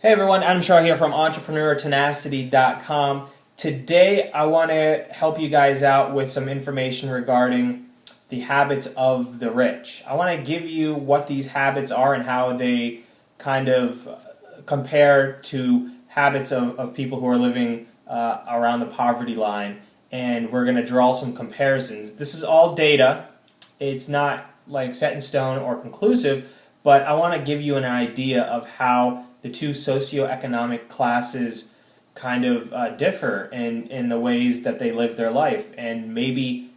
Hey everyone, Adam Shaw here from entrepreneurtenacity.com. Today I want to help you guys out with some information regarding the habits of the rich. I want to give you what these habits are and how they kind of compare to habits of people who are living around the poverty line. And we're going to draw some comparisons. This is all data. It's not like set in stone or conclusive, but I want to give you an idea of how the two socioeconomic classes kind of differ in the ways that they live their life. And maybe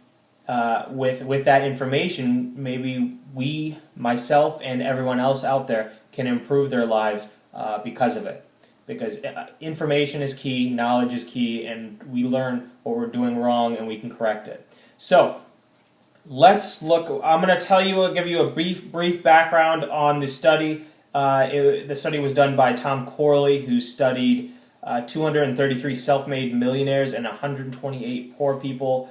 with that information, maybe we, myself, and everyone else out there can improve their lives because of it. Because information is key, knowledge is key, and we learn what we're doing wrong and we can correct it. So let's look. I'm going to give you a brief background on the study. The study was done by Tom Corley, who studied 233 self-made millionaires and 128 poor people.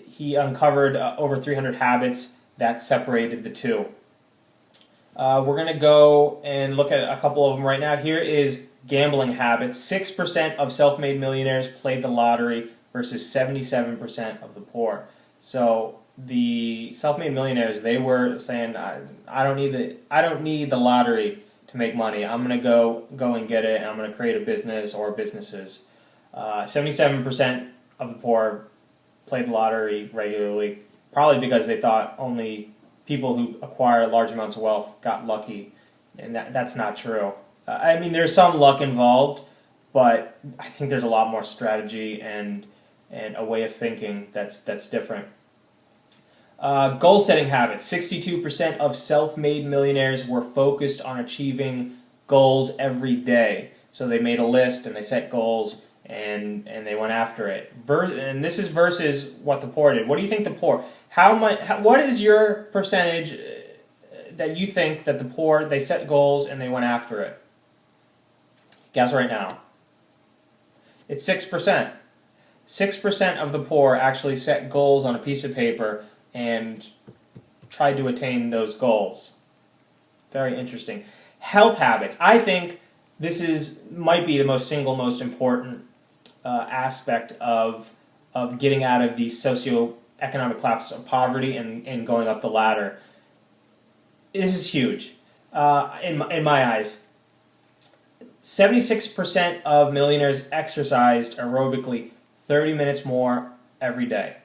He uncovered over 300 habits that separated the two. We're going to go and look at a couple of them right now. Here is gambling habits. 6% of self-made millionaires played the lottery versus 77% of the poor. So the self-made millionaires, they were saying, I don't need the lottery to make money. I'm going to go and get it, and I'm going to create a business or businesses. 77% of the poor played the lottery regularly, probably because they thought only people who acquire large amounts of wealth got lucky, and that's not true. I mean, there's some luck involved, but I think there's a lot more strategy and a way of thinking that's different. Goal-setting habits. 62% of self-made millionaires were focused on achieving goals every day. So they made a list and they set goals and they went after it. And this is versus what the poor did. What do you think the poor? What is your percentage that you think that the poor, they set goals and they went after it? Guess right now. It's 6%. 6% of the poor actually set goals on a piece of paper and tried to attain those goals. Very interesting. Health habits. I think this might be the single most important aspect of getting out of these socioeconomic classes of poverty and going up the ladder. This is huge in my eyes. 76% of millionaires exercised aerobically 30 minutes more every day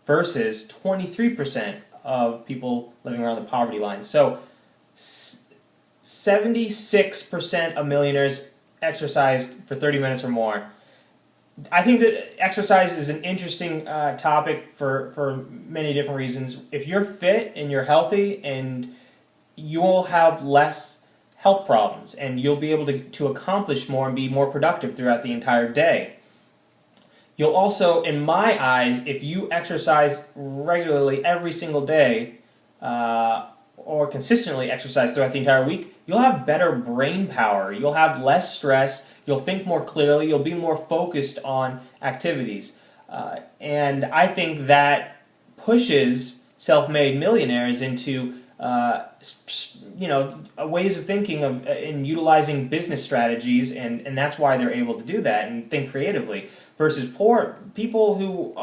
versus 23% of people living around the poverty line. So 76% of millionaires exercised for 30 minutes or more. I think that exercise is an interesting topic for many different reasons. If you're fit and you're healthy, and you will have less health problems, and you'll be able to accomplish more and be more productive throughout the entire day. You'll also, in my eyes, if you exercise regularly every single day, or consistently exercise throughout the entire week, you'll have better brain power. You'll have less stress. You'll think more clearly. You'll be more focused on activities. And I think that pushes self-made millionaires into ways of thinking in utilizing business strategies, and that's why they're able to do that and think creatively. Versus poor people who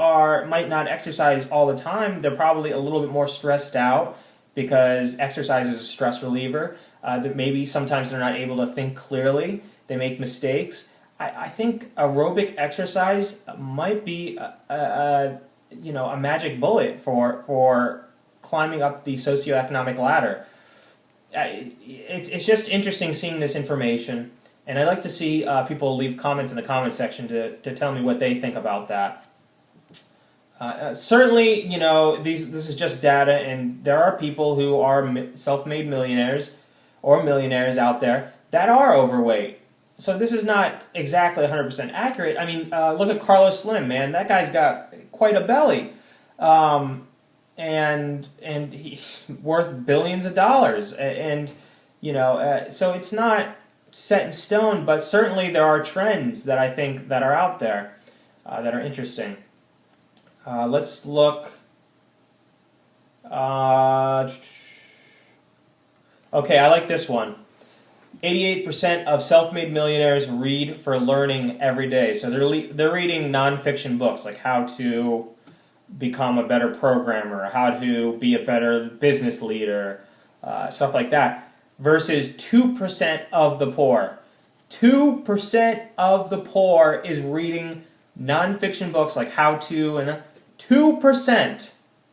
might not exercise all the time, they're probably a little bit more stressed out because exercise is a stress reliever. That maybe sometimes they're not able to think clearly. They make mistakes. I think aerobic exercise might be a magic bullet for climbing up the socioeconomic ladder. It's just interesting seeing this information. And I'd like to see people leave comments in the comments section to tell me what they think about that. Certainly, this is just data, and there are people who are self-made millionaires or millionaires out there that are overweight. So this is not exactly 100% accurate. I mean, look at Carlos Slim, man. That guy's got quite a belly. And he's worth billions of dollars. So it's not set in stone, but certainly there are trends that I think that are out there that are interesting. Let's look. Okay, I like this one. 88% of self-made millionaires read for learning every day. So they're reading nonfiction books like how to become a better programmer, how to be a better business leader, stuff like that, versus 2% of the poor. 2% of the poor is reading nonfiction books like how to, and 2%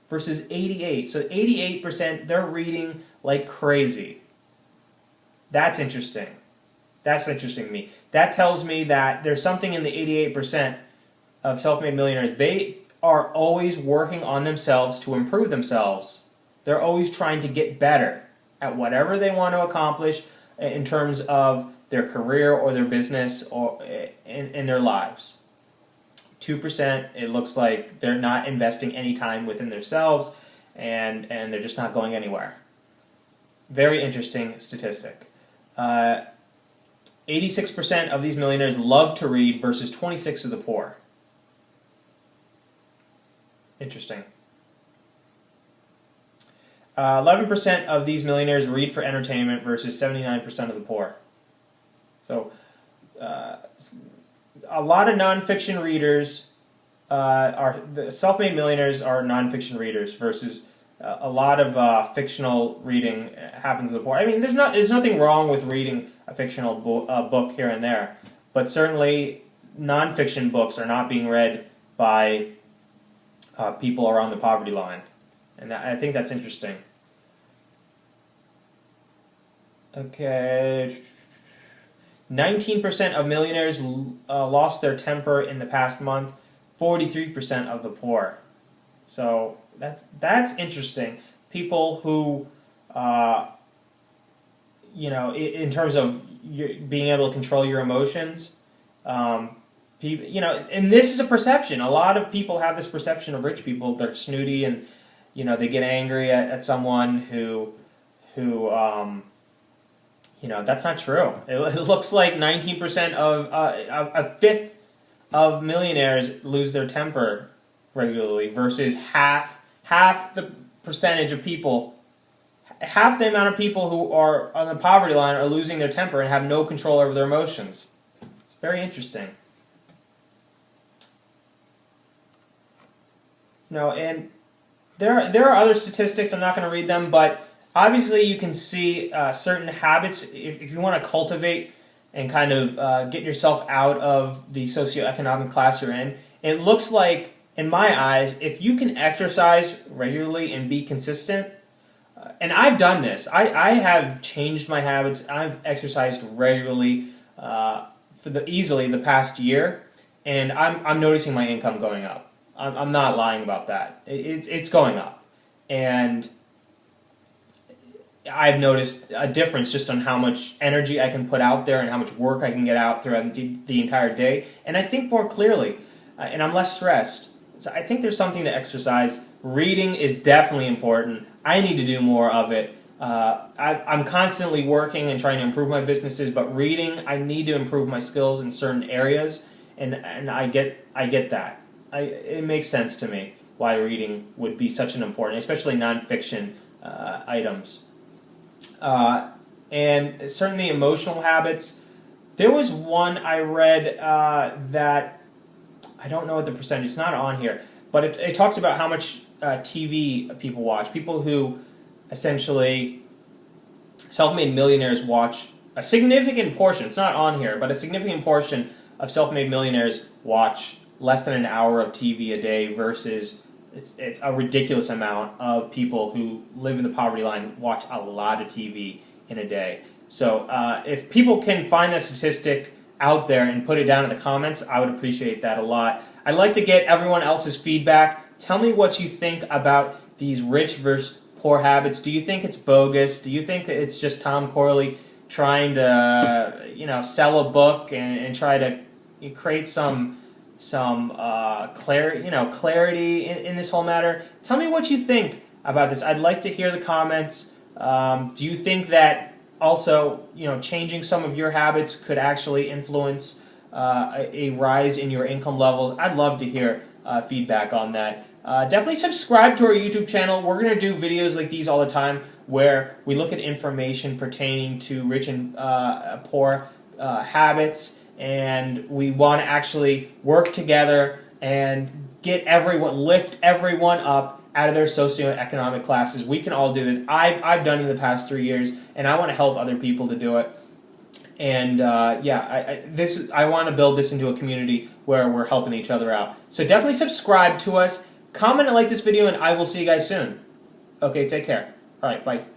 versus 88. So 88%, they're reading like crazy. That's interesting. That's interesting to me. That tells me that there's something in the 88% of self-made millionaires. They are always working on themselves to improve themselves. They're always trying to get better at whatever they want to accomplish in terms of their career or their business or in their lives. 2%, it looks like they're not investing any time within themselves and they're just not going anywhere. Very interesting statistic. 86% of these millionaires love to read versus 26% of the poor. Interesting. 11% of these millionaires read for entertainment versus 79% of the poor. So, a lot of nonfiction readers the self-made millionaires are nonfiction readers versus a lot of fictional reading happens to the poor. I mean, there's nothing wrong with reading a fictional book here and there, but certainly nonfiction books are not being read by people around the poverty line, and I think that's interesting. Okay, 19% of millionaires lost their temper in the past month. 43% of the poor. So that's interesting. People who, in terms of being able to control your emotions, people, and this is a perception. A lot of people have this perception of rich people. They're snooty and, they get angry at someone who that's not true. It looks like 19% of a fifth of millionaires lose their temper regularly versus half the percentage of people, half the amount of people who are on the poverty line are losing their temper and have no control over their emotions. It's very interesting. And there are other statistics. I'm not going to read them, but obviously you can see certain habits if you want to cultivate and kind of get yourself out of the socioeconomic class you're in. It looks like, in my eyes, if you can exercise regularly and be consistent, and I've done this. I have changed my habits. I've exercised regularly easily the past year, and I'm noticing my income going up. I'm not lying about that. It's going up, and I've noticed a difference just on how much energy I can put out there and how much work I can get out throughout the entire day. And I think more clearly, and I'm less stressed. So I think there's something to exercise. Reading is definitely important. I need to do more of it. I'm constantly working and trying to improve my businesses, but reading, I need to improve my skills in certain areas, and I get that. It makes sense to me why reading would be such an important, especially nonfiction items. And certainly emotional habits. There was one I read that, I don't know what the percentage, it's not on here, but it talks about how much TV people watch. People who essentially, self-made millionaires watch a significant portion, it's not on here, but a significant portion of self-made millionaires watch less than an hour of TV a day versus it's a ridiculous amount of people who live in the poverty line watch a lot of TV in a day. So if people can find that statistic out there and put it down in the comments, I would appreciate that a lot. I'd like to get everyone else's feedback. Tell me what you think about these rich versus poor habits. Do you think it's bogus? Do you think it's just Tom Corley trying to sell a book and try to create some clarity in this whole matter? Tell me what you think about this. I'd like to hear the comments. Do you think that also, changing some of your habits could actually influence a rise in your income levels? I'd love to hear feedback on that. Definitely subscribe to our YouTube channel. We're going to do videos like these all the time. where we look at information pertaining to rich and poor habits, and we want to actually work together and lift everyone up out of their socioeconomic classes. We can all do it. I've done it in the past 3 years, and I want to help other people to do it. And I want to build this into a community where we're helping each other out. So definitely subscribe to us, comment and like this video, and I will see you guys soon. Okay, take care. All right, bye.